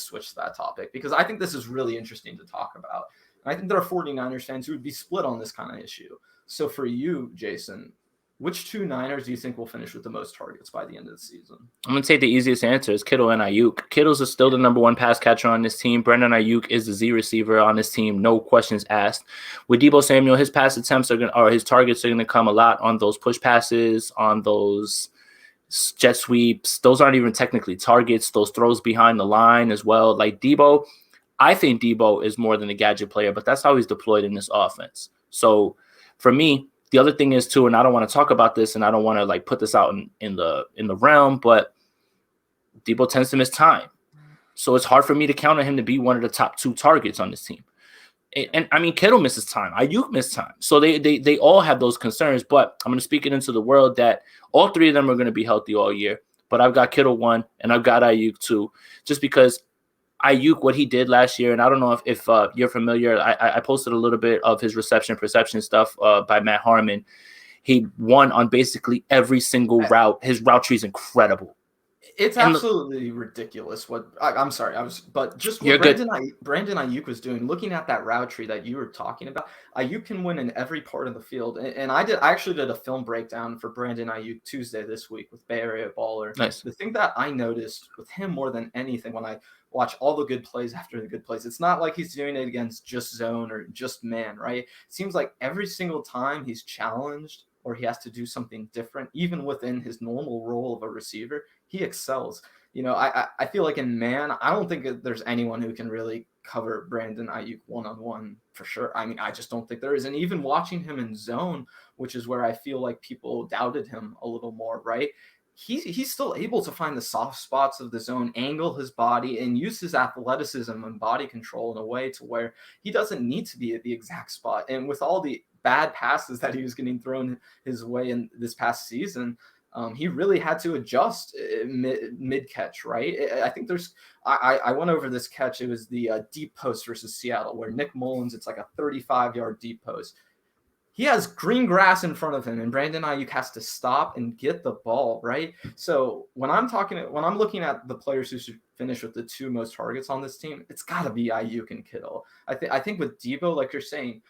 switch to that topic because I think this is really interesting to talk about. And I think there are 49ers fans who would be split on this kind of issue. So for you, Jason, which two Niners do you think will finish with the most targets by the end of the season? I'm going to take the easiest answer. It's Kittle and Ayuk. Kittle's is still the number one pass catcher on this team. Brandon Ayuk is the Z receiver on this team. No questions asked. With Deebo Samuel, his pass attempts his targets are going to come a lot on those push passes, on those jet sweeps. Those aren't even technically targets. Those throws behind the line as well. Like Deebo, I think Deebo is more than a gadget player, but that's how he's deployed in this offense. So for me, the other thing is too, and I don't want to talk about this, and I don't want to like put this out in the realm, but Deebo tends to miss time, so it's hard for me to count on him to be one of the top two targets on this team. And I mean, Kittle misses time, Ayuk missed time, so they all have those concerns. But I'm going to speak it into the world that all three of them are going to be healthy all year. But I've got Kittle 1, and I've got Ayuk 2, just because Ayuk, what he did last year, and I don't know if you're familiar. I posted a little bit of his reception perception stuff by Matt Harmon. He won on basically every single route. His route tree is incredible. It's absolutely ridiculous. I'm sorry, but just what Brandon Ayuk was doing, looking at that route tree that you were talking about, Ayuk can win in every part of the field. And I actually did a film breakdown for Brandon Ayuk Tuesday this week with Bay Area Baller. Nice. The thing that I noticed with him more than anything when I watch all the good plays after the good plays, it's not like he's doing it against just zone or just man, right? It seems like every single time he's challenged or he has to do something different, even within his normal role of a receiver, he excels. You know, I feel like in man, I don't think there's anyone who can really cover Brandon Ayuk one-on-one for sure. I mean, I just don't think there is. And even watching him in zone, which is where I feel like people doubted him a little more, right? He's still able to find the soft spots of the zone, angle his body, and use his athleticism and body control in a way to where he doesn't need to be at the exact spot. And with all the bad passes that he was getting thrown his way in this past season, he really had to adjust mid catch, right? I think I went over this catch. It was the deep post versus Seattle where Nick Mullins, it's like a 35-yard deep post. He has green grass in front of him, and Brandon Ayuk has to stop and get the ball, right? So when I'm looking at the players who should finish with the two most targets on this team, it's got to be Ayuk and Kittle. I think with Deebo, like you're saying,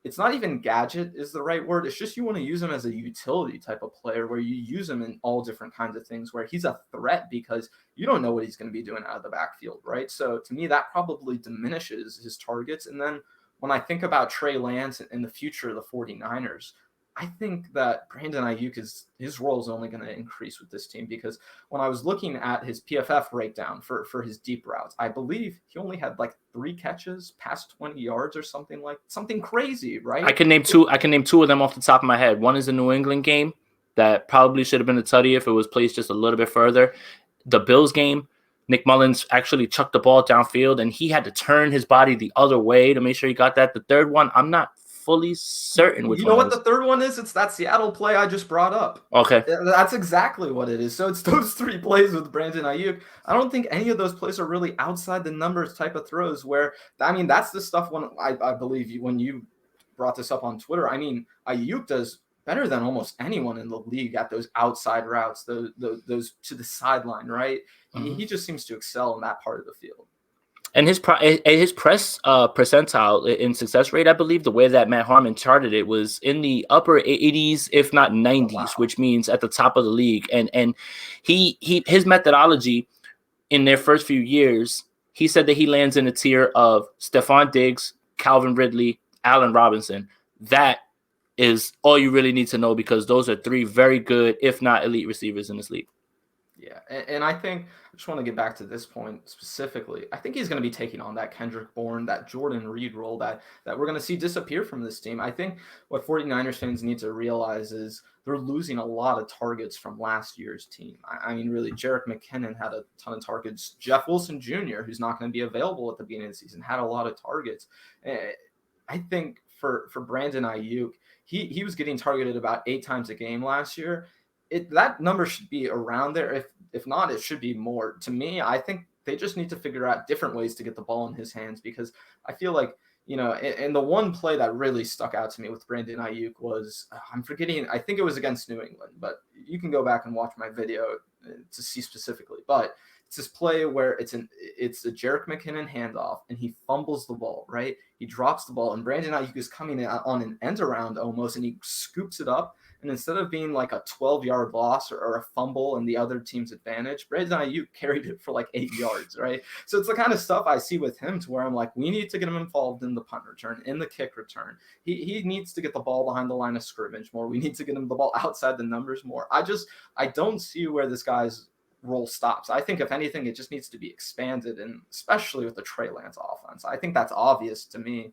it's not even gadget is the right word. It's just you want to use him as a utility type of player where you use him in all different kinds of things where he's a threat because you don't know what he's going to be doing out of the backfield, right? So to me, that probably diminishes his targets. And then when I think about Trey Lance and the future of the 49ers, I think that Brandon Ayuk his role is only going to increase with this team because when I was looking at his PFF breakdown for his deep routes, I believe he only had like 3 catches past 20 yards or something crazy, right? I can name two of them off the top of my head. One is the New England game that probably should have been a tutty if it was placed just a little bit further. The Bills game, Nick Mullins actually chucked the ball downfield, and he had to turn his body the other way to make sure he got that. The third one, I'm not fully certain which one. You know what the third one is? It's that Seattle play I just brought up. Okay. That's exactly what it is. So it's those 3 plays with Brandon Ayuk. I don't think any of those plays are really outside the numbers type of throws where, I mean, that's the stuff when I believe when you brought this up on Twitter. I mean, Ayuk does better than almost anyone in the league at those outside routes, those to the sideline, right? Mm-hmm. He just seems to excel in that part of the field. And his press percentile in success rate, I believe, the way that Matt Harmon charted it was in the upper 80s, if not 90s, wow. Which means at the top of the league. And his methodology in their first few years, he said that he lands in a tier of Stephon Diggs, Calvin Ridley, Allen Robinson. That is all you really need to know because those are 3 very good, if not elite receivers in this league. Yeah, and I think I just want to get back to this point specifically. I think he's going to be taking on that Kendrick Bourne, that Jordan Reed role that we're going to see disappear from this team. I think what 49ers fans need to realize is they're losing a lot of targets from last year's team. I mean, really, Jerick McKinnon had a ton of targets. Jeff Wilson Jr., who's not going to be available at the beginning of the season, had a lot of targets. I think for Brandon Ayuk, he was getting targeted about 8 times a game last year. That number should be around there. If not, it should be more. To me, I think they just need to figure out different ways to get the ball in his hands because I feel like, you know, and the one play that really stuck out to me with Brandon Ayuk was, I'm forgetting, I think it was against New England, but you can go back and watch my video to see specifically. But It's this play where it's a Jerick McKinnon handoff and he fumbles the ball, right? He drops the ball and Brandon Ayuk is coming on an end around almost and he scoops it up. And instead of being like a 12-yard loss or a fumble and the other team's advantage, Brandon Ayuk carried it for like 8 yards, right? So it's the kind of stuff I see with him to where I'm like, we need to get him involved in the punt return, in the kick return. He needs to get the ball behind the line of scrimmage more. We need to get him the ball outside the numbers more. I don't see where this guy's role stops. I think if anything, it just needs to be expanded, and especially with the Trey Lance offense. I think that's obvious to me.